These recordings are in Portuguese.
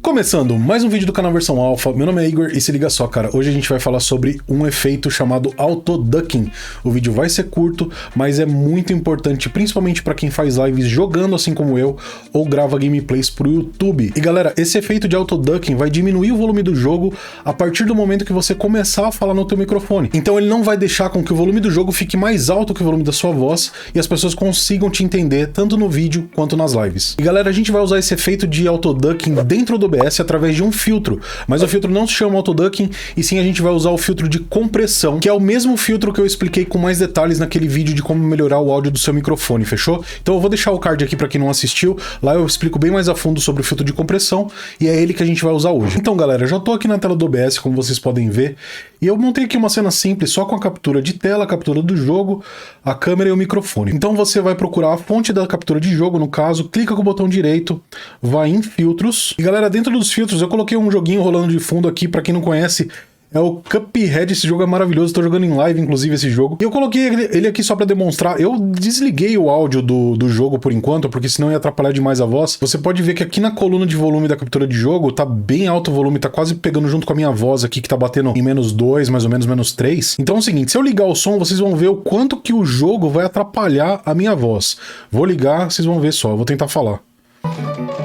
Começando mais um vídeo do canal Versão Alpha, meu nome é Igor e se liga só, cara, hoje a gente vai falar sobre um efeito chamado Auto Ducking. O vídeo vai ser curto, mas é muito importante, principalmente para quem faz lives jogando assim como eu, ou grava gameplays pro YouTube. E galera, esse efeito de Auto Ducking vai diminuir o volume do jogo a partir do momento que você começar a falar no teu microfone. Então ele não vai deixar com que o volume do jogo fique mais alto que o volume da sua voz e as pessoas consigam te entender tanto no vídeo quanto nas lives. E galera, a gente vai usar esse efeito de Auto Ducking dentro do OBS através de um filtro, mas o filtro não se chama Auto Ducking, e sim a gente vai usar o filtro de compressão, que é o mesmo filtro que eu expliquei com mais detalhes naquele vídeo de como melhorar o áudio do seu microfone, fechou? Então eu vou deixar o card aqui para quem não assistiu, lá eu explico bem mais a fundo sobre o filtro de compressão, e é ele que a gente vai usar hoje. Então galera, já tô aqui na tela do OBS, como vocês podem ver, e eu montei aqui uma cena simples, só com a captura de tela, a captura do jogo, a câmera e o microfone. Então você vai procurar a fonte da captura de jogo, no caso, clica com o botão direito, vai em filtros, e galera, dentro dos filtros eu coloquei um joguinho rolando de fundo aqui, pra quem não conhece, é o Cuphead. Esse jogo é maravilhoso, tô jogando em live inclusive esse jogo. E eu coloquei ele aqui só pra demonstrar. Eu desliguei o áudio do jogo por enquanto, porque senão ia atrapalhar demais a voz. Você pode ver que aqui na coluna de volume da captura de jogo tá bem alto o volume, tá quase pegando junto com a minha voz aqui, que tá batendo em -2, mais ou menos -3. Então é o seguinte, se eu ligar o som, vocês vão ver o quanto que o jogo vai atrapalhar a minha voz. Vou ligar, vocês vão ver só, eu vou tentar falar.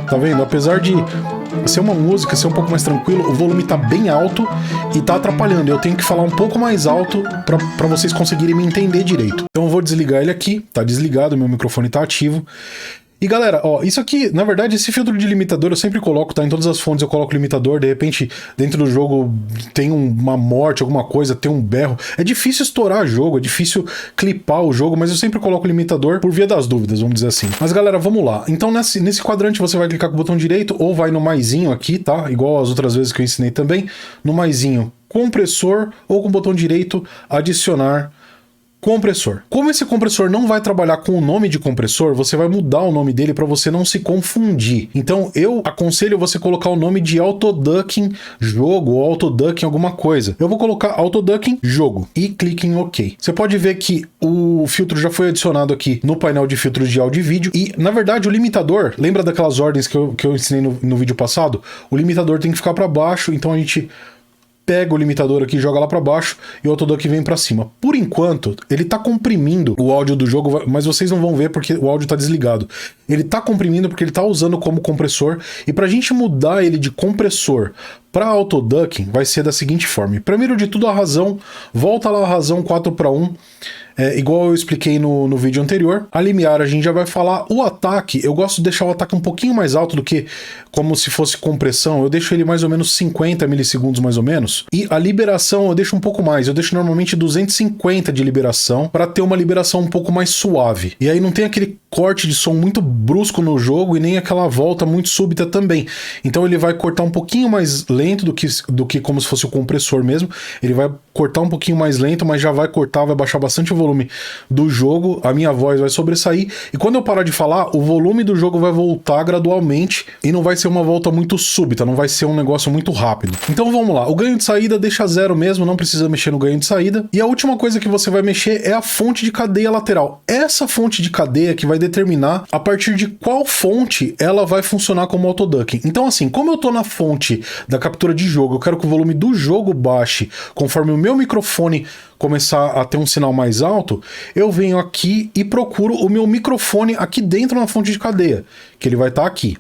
Tá vendo? Apesar de ser uma música, ser um pouco mais tranquilo, o volume tá bem alto e tá atrapalhando. Eu tenho que falar um pouco mais alto pra vocês conseguirem me entender direito. Então eu vou desligar ele aqui, tá desligado, meu microfone tá ativo. E galera, ó, isso aqui, na verdade, esse filtro de limitador eu sempre coloco, tá? Em todas as fontes eu coloco limitador, de repente, dentro do jogo tem uma morte, alguma coisa, tem um berro. É difícil estourar jogo, é difícil clipar o jogo, mas eu sempre coloco limitador por via das dúvidas, vamos dizer assim. Mas galera, vamos lá. Então nesse quadrante você vai clicar com o botão direito ou vai no maisinho aqui, tá? Igual as outras vezes que eu ensinei também. No maisinho, compressor, ou com o botão direito, adicionar compressor. Como esse compressor não vai trabalhar com o nome de compressor, você vai mudar o nome dele para você não se confundir. Então eu aconselho você colocar o nome de Auto Ducking jogo ou Auto Ducking alguma coisa. Eu vou colocar Auto Ducking jogo e clique em OK. Você pode ver que o filtro já foi adicionado aqui no painel de filtros de áudio e vídeo e, na verdade, o limitador, lembra daquelas ordens que eu ensinei no vídeo passado? O limitador tem que ficar para baixo, então a gente pega o limitador aqui, joga lá pra baixo e o Auto Ducking vem pra cima. Por enquanto, ele tá comprimindo o áudio do jogo, mas vocês não vão ver porque o áudio tá desligado. Ele tá comprimindo porque ele tá usando como compressor, e pra gente mudar ele de compressor para Auto Ducking vai ser da seguinte forma. Primeiro de tudo, a razão, volta lá a razão 4:1, igual eu expliquei no vídeo anterior. A limiar a gente já vai falar. O ataque, eu gosto de deixar o ataque um pouquinho mais alto do que como se fosse compressão. Eu deixo ele mais ou menos 50 milissegundos mais ou menos. E a liberação eu deixo um pouco mais. Eu deixo normalmente 250 de liberação para ter uma liberação um pouco mais suave. E aí não tem aquele corte de som muito brusco no jogo e nem aquela volta muito súbita também. Então ele vai cortar um pouquinho mais lento do que como se fosse o compressor mesmo. Ele vai cortar um pouquinho mais lento, mas já vai cortar, vai baixar bastante o volume do jogo, a minha voz vai sobressair, e quando eu parar de falar, o volume do jogo vai voltar gradualmente, e não vai ser uma volta muito súbita, não vai ser um negócio muito rápido. Então vamos lá, o ganho de saída deixa 0 mesmo, não precisa mexer no ganho de saída, e a última coisa que você vai mexer é a fonte de cadeia lateral. Essa fonte de cadeia que vai determinar a partir de qual fonte ela vai funcionar como Auto Ducking. Então assim, como eu tô na fonte da captura de jogo, eu quero que o volume do jogo baixe conforme o meu microfone começar a ter um sinal mais alto, eu venho aqui e procuro o meu microfone aqui dentro na fonte de cadeia, que ele vai estar aqui.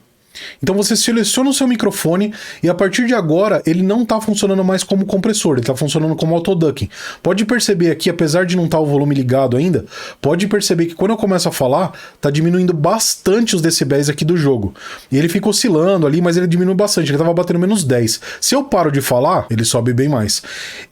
Então você seleciona o seu microfone e a partir de agora ele não está funcionando mais como compressor, ele está funcionando como Auto Ducking. Pode perceber aqui, apesar de não estar o volume ligado ainda, pode perceber que quando eu começo a falar, está diminuindo bastante os decibéis aqui do jogo. E ele fica oscilando ali, mas ele diminui bastante, ele estava batendo -10. Se eu paro de falar, ele sobe bem mais.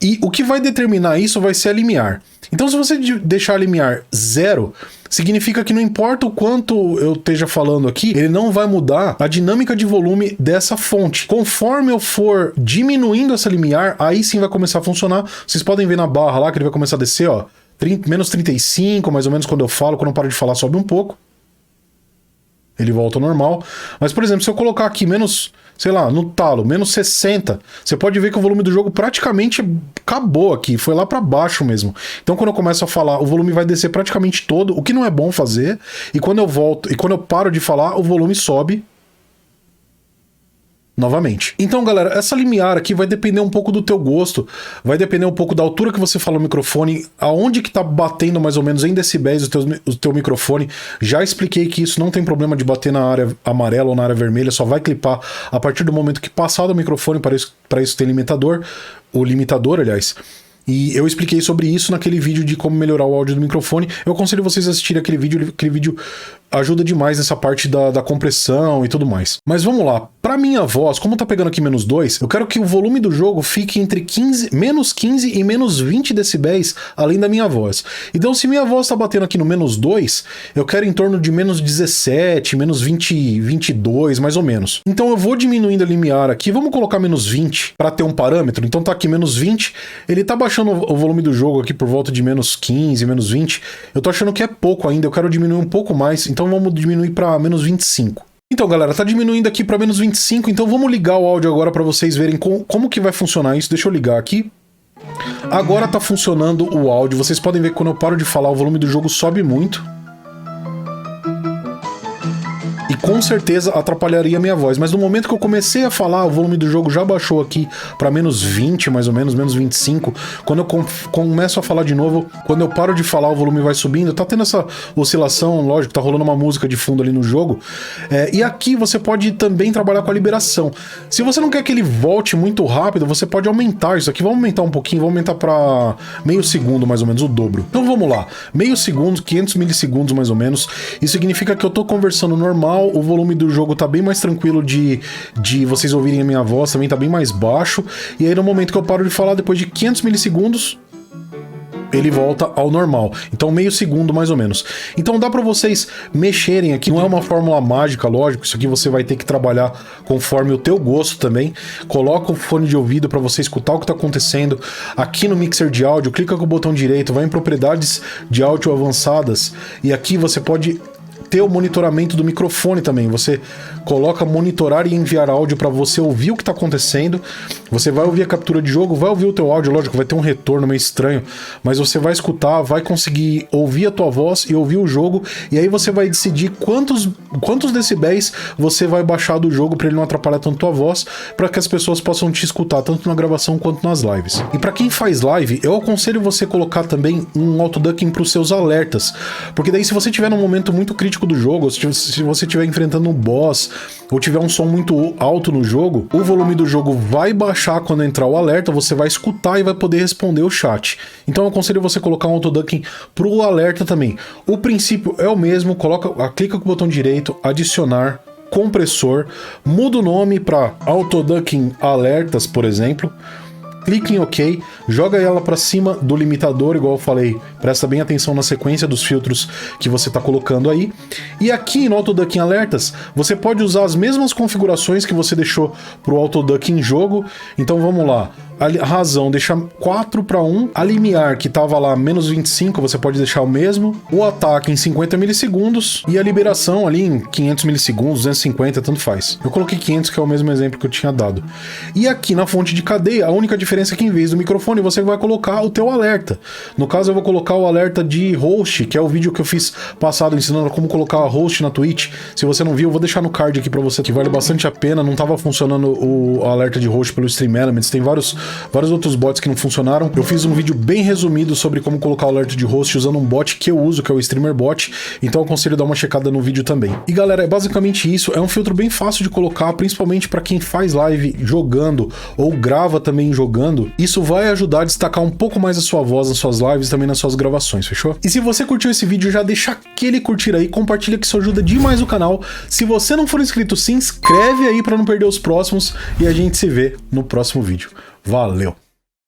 E o que vai determinar isso vai ser a limiar. Então se você deixar a limiar 0, significa que não importa o quanto eu esteja falando aqui, ele não vai mudar a dinâmica de volume dessa fonte. Conforme eu for diminuindo essa limiar, aí sim vai começar a funcionar. Vocês podem ver na barra lá que ele vai começar a descer, ó, -35, mais ou menos quando eu falo, quando eu paro de falar sobe um pouco. Ele volta ao normal. Mas, por exemplo, se eu colocar aqui menos, sei lá, no talo, -60, você pode ver que o volume do jogo praticamente acabou aqui, foi lá pra baixo mesmo. Então quando eu começo a falar, o volume vai descer praticamente todo, o que não é bom fazer, e quando eu volto, e quando eu paro de falar, o volume sobe novamente. Então, galera, essa limiar aqui vai depender um pouco do teu gosto, vai depender um pouco da altura que você fala no microfone, aonde que tá batendo mais ou menos em decibéis o teu microfone. Já expliquei que isso não tem problema de bater na área amarela ou na área vermelha, só vai clipar a partir do momento que passar do microfone. Para isso tem limitador, o limitador, aliás. E eu expliquei sobre isso naquele vídeo de como melhorar o áudio do microfone. Eu aconselho vocês a assistirem aquele vídeo ajuda demais nessa parte da compressão e tudo mais. Mas vamos lá, pra minha voz, como tá pegando aqui -2, eu quero que o volume do jogo fique entre -15 e -20 decibéis, além da minha voz. Então se minha voz tá batendo aqui no -2, eu quero em torno de -17, -20, 22, mais ou menos. Então eu vou diminuindo a limiar aqui, vamos colocar -20 para ter um parâmetro. Então tá aqui -20, ele tá baixando o volume do jogo aqui por volta de -15, -20. Eu tô achando que é pouco ainda, eu quero diminuir um pouco mais. Então vamos diminuir para -25. Então, galera, tá diminuindo aqui para -25, então vamos ligar o áudio agora para vocês verem como que vai funcionar isso. Deixa eu ligar aqui. Agora tá funcionando o áudio. Vocês podem ver que quando eu paro de falar, o volume do jogo sobe muito. E com certeza atrapalharia a minha voz. Mas no momento que eu comecei a falar, o volume do jogo já baixou aqui para -20, mais ou menos, -25. Quando eu começo a falar de novo, quando eu paro de falar, o volume vai subindo. Tá tendo essa oscilação, lógico, tá rolando uma música de fundo ali no jogo. E aqui você pode também trabalhar com a liberação. Se você não quer que ele volte muito rápido, você pode aumentar isso aqui. Vamos aumentar um pouquinho, vamos aumentar para meio segundo, mais ou menos, o dobro. Então vamos lá. Meio segundo, 500 milissegundos, mais ou menos. Isso significa que eu tô conversando normal, o volume do jogo tá bem mais tranquilo de vocês ouvirem a minha voz, também tá bem mais baixo, e aí no momento que eu paro de falar, depois de 500 milissegundos, ele volta ao normal. Então meio segundo mais ou menos. Então dá pra vocês mexerem aqui, não é uma fórmula mágica, lógico, isso aqui você vai ter que trabalhar conforme o teu gosto também. Coloca o fone de ouvido pra você escutar o que tá acontecendo. Aqui no mixer de áudio, clica com o botão direito, vai em propriedades de áudio avançadas, e aqui você pode ter o monitoramento do microfone também. Você coloca monitorar e enviar áudio para você ouvir o que está acontecendo. Você vai ouvir a captura de jogo, vai ouvir o teu áudio, lógico, vai ter um retorno meio estranho, mas você vai escutar, vai conseguir ouvir a tua voz e ouvir o jogo, e aí você vai decidir quantos decibéis você vai baixar do jogo para ele não atrapalhar tanto a tua voz, para que as pessoas possam te escutar tanto na gravação quanto nas lives. E para quem faz live, eu aconselho você colocar também um auto-ducking para os seus alertas, porque daí se você tiver num momento muito crítico do jogo, ou se você estiver enfrentando um boss, ou tiver um som muito alto no jogo, o volume do jogo vai baixar quando entrar o alerta, você vai escutar e vai poder responder o chat. Então eu aconselho você colocar um auto-ducking pro alerta também. O princípio é o mesmo, clica com o botão direito, adicionar, compressor, muda o nome para auto-ducking alertas, por exemplo. Clique em OK, joga ela para cima do limitador, igual eu falei, presta bem atenção na sequência dos filtros que você está colocando aí. E aqui no Auto-Ducking Alertas, você pode usar as mesmas configurações que você deixou para o Auto-Ducking Jogo. Então vamos lá. A razão, deixar 4 para 1. A limiar, que estava lá -25, você pode deixar o mesmo. O ataque em 50 milissegundos. E a liberação ali em 500 milissegundos, 250, tanto faz. Eu coloquei 500, que é o mesmo exemplo que eu tinha dado. E aqui na fonte de cadeia, a única diferença é que em vez do microfone, você vai colocar o teu alerta. No caso, eu vou colocar o alerta de host, que é o vídeo que eu fiz passado, ensinando como colocar host na Twitch. Se você não viu, eu vou deixar no card aqui para você, que vale bastante a pena. Não estava funcionando o alerta de host pelo Stream Elements. Tem vários outros bots que não funcionaram. Eu fiz um vídeo bem resumido sobre como colocar o alerta de host usando um bot que eu uso, que é o Streamer Bot, então eu aconselho dar uma checada no vídeo também. E galera, é basicamente isso, é um filtro bem fácil de colocar, principalmente para quem faz live jogando ou grava também jogando. Isso vai ajudar a destacar um pouco mais a sua voz nas suas lives e também nas suas gravações, fechou? E se você curtiu esse vídeo, já deixa aquele curtir aí, compartilha que isso ajuda demais o canal. Se você não for inscrito, se inscreve aí para não perder os próximos e a gente se vê no próximo vídeo. Valeu!